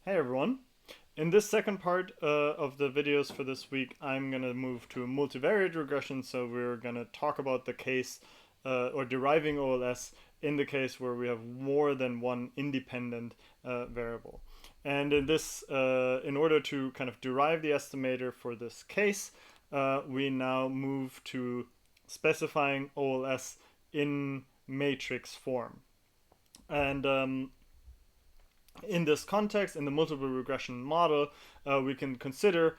Hey everyone. In this second part of the videos for this week, I'm going to move to multivariate regression. So we're going to talk about the case or deriving OLS in the case where we have more than one independent variable. And in this, in order to kind of derive the estimator for this case, we now move to specifying OLS in matrix form. And in this context, in the multiple regression model, we can consider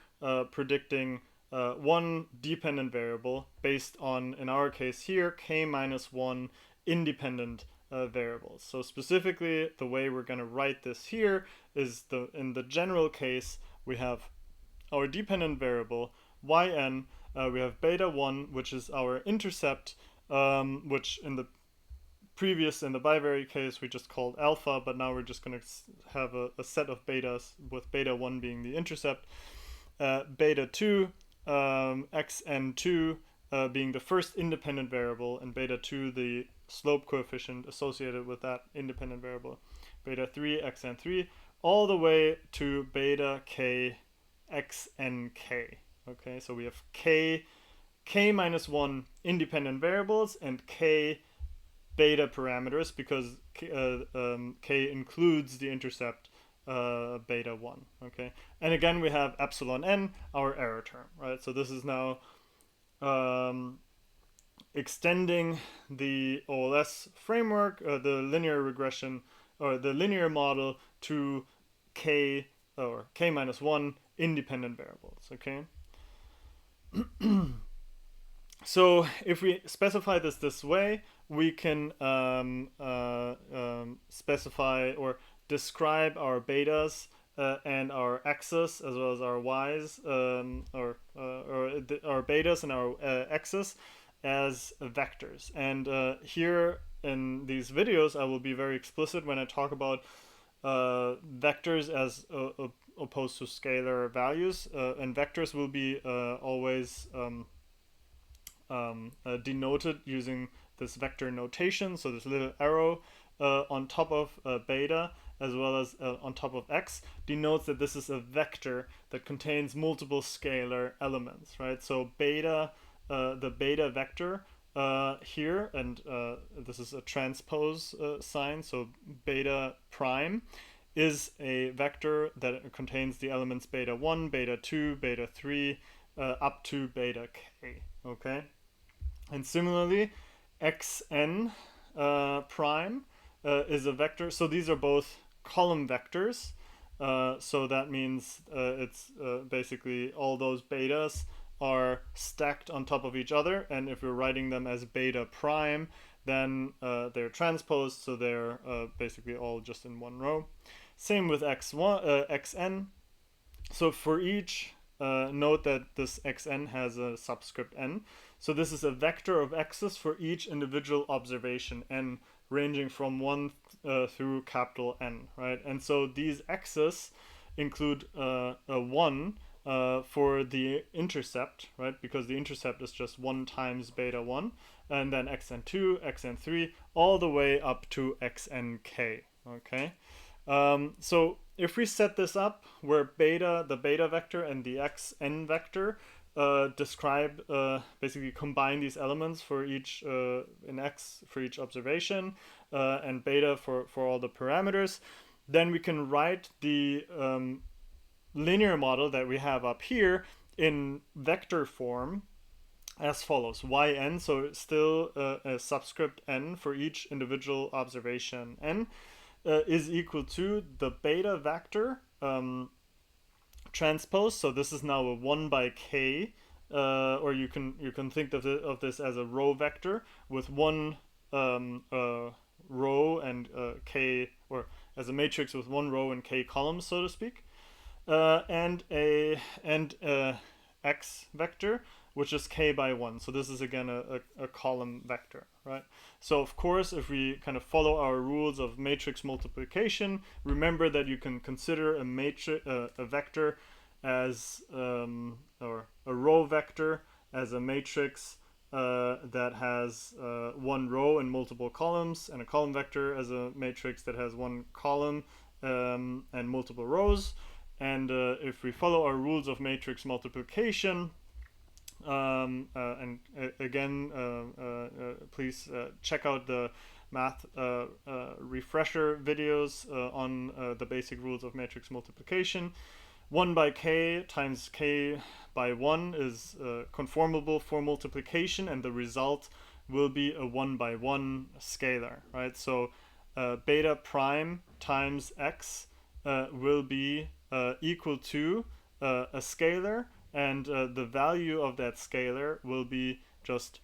predicting one dependent variable based on, in our case here, k minus 1 independent variables. So specifically, the way we're going to write this here is in the general case, we have our dependent variable yn, we have beta 1, which is our intercept, which in the bivariate case we just called alpha, but now we're just going to have a set of betas with beta 1 being the intercept, beta 2, xn2 being the first independent variable, and beta 2 the slope coefficient associated with that independent variable, beta 3 xn3, all the way to beta k xnk. Okay, so we have k minus 1 independent variables and k beta parameters, because k includes the intercept beta 1. Okay, and again we have epsilon n, our error term, right? So this is now extending the OLS framework, the linear regression or the linear model, to k or k minus 1 independent variables. Okay. So if we specify this way, we can specify or describe our betas and our x's as well as our y's, or our betas and our x's as vectors. And here in these videos, I will be very explicit when I talk about vectors as opposed to scalar values, and vectors will be always denoted using this vector notation. So this little arrow on top of beta as well as on top of x denotes that this is a vector that contains multiple scalar elements, right? So beta, the beta vector here, and this is a transpose sign, so beta prime is a vector that contains the elements beta 1, beta 2, beta 3, up to beta k. Okay, and similarly xn prime is a vector. So these are both column vectors, so that means it's basically all those betas are stacked on top of each other, and if we're writing them as beta prime, then they're transposed, so they're basically all just in one row. Same with xn. So for each, note that this xn has a subscript n. So this is a vector of x's for each individual observation n, ranging from 1 through capital N, right? And so these x's include a 1 for the intercept, right? Because the intercept is just 1 times beta 1, and then xn2, xn3, all the way up to xnk, okay? So if we set this up where beta, the beta vector, and the xn vector describe, basically combine these elements for each, in x for each observation, and beta for all the parameters, then we can write the linear model that we have up here in vector form as follows: yn, so still a subscript n for each individual observation n, is equal to the beta vector transpose. So this is now a 1 by k, or you can think of this as a row vector with one row and k, or as a matrix with one row and k columns, so to speak, and a x vector which is k by 1. So this is again a column vector, right? So of course, if we kind of follow our rules of matrix multiplication, remember that you can consider a matrix, a vector as, or a row vector as a matrix that has one row and multiple columns, and a column vector as a matrix that has one column and multiple rows. And if we follow our rules of matrix multiplication, and again, please check out the math refresher videos on the basic rules of matrix multiplication. 1 by k times k by 1 is conformable for multiplication, and the result will be a 1 by 1 scalar, right? So beta prime times x will be equal to a scalar, and the value of that scalar will be just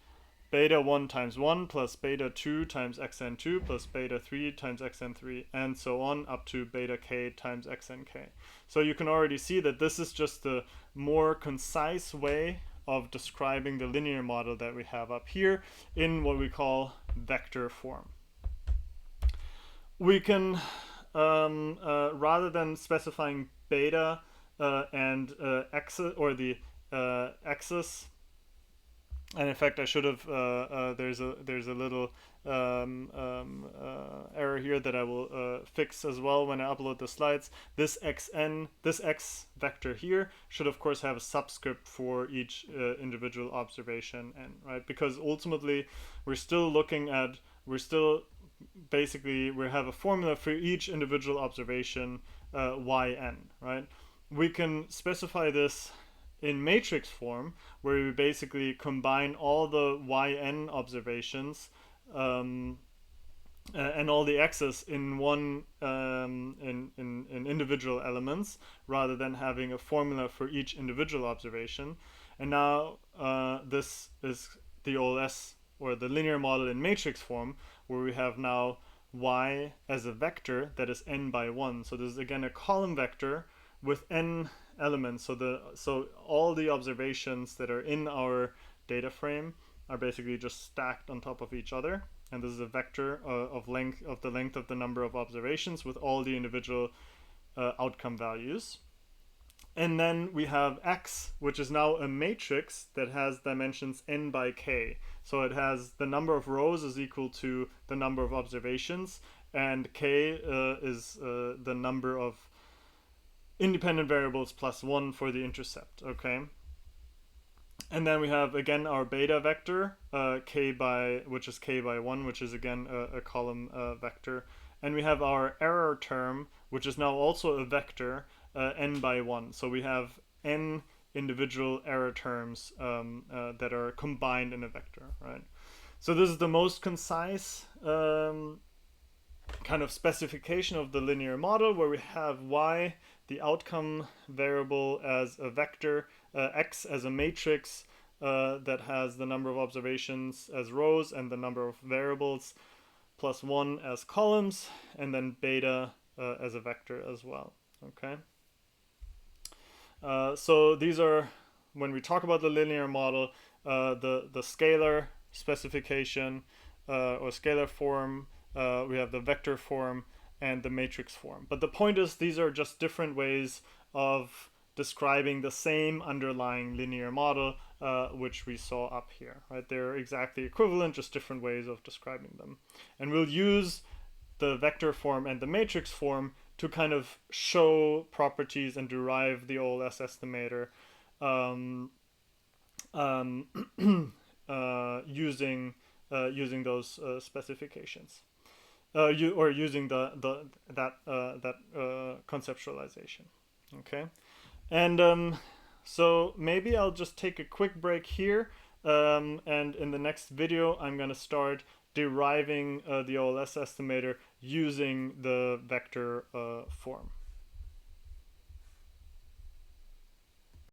beta 1 times 1 plus beta 2 times xn2 plus beta 3 times xn3, and so on up to beta k times xnk. So you can already see that this is just the more concise way of describing the linear model that we have up here in what we call vector form. We can, rather than specifying beta and axis, or the axis, and in fact I should have, there's a little error here that I will fix as well when I upload the slides. This xn, this x vector here should of course have a subscript for each individual observation n, right? Because ultimately we're still looking at, basically we have a formula for each individual observation yn, right? We can specify this in matrix form, where we basically combine all the yn observations and all the x's in one in individual elements, rather than having a formula for each individual observation. And now this is the OLS, or the linear model in matrix form, where we have now y as a vector that is n by 1. So this is again a column vector with n elements. So all the observations that are in our data frame are basically just stacked on top of each other, and this is a vector of the length of the number of observations with all the individual outcome values. And then we have x, which is now a matrix that has dimensions n by k. So it has the number of rows is equal to the number of observations, and k is the number of independent variables plus 1 for the intercept, okay? And then we have again our beta vector, which is k by 1, which is again a column vector. And we have our error term, which is now also a vector, n by 1. So we have n individual error terms that are combined in a vector, right? So this is the most concise kind of specification of the linear model, where we have y, the outcome variable, as a vector, x as a matrix that has the number of observations as rows and the number of variables plus 1 as columns, and then beta as a vector as well, okay? So these are, when we talk about the linear model, the scalar specification or scalar form, we have the vector form and the matrix form. But the point is, these are just different ways of describing the same underlying linear model, which we saw up here, right? They're exactly equivalent, just different ways of describing them. And we'll use the vector form and the matrix form to kind of show properties and derive the OLS estimator using those specifications. Or using that conceptualization, okay? And so maybe I'll just take a quick break here, and in the next video I'm going to start deriving the OLS estimator using the vector form.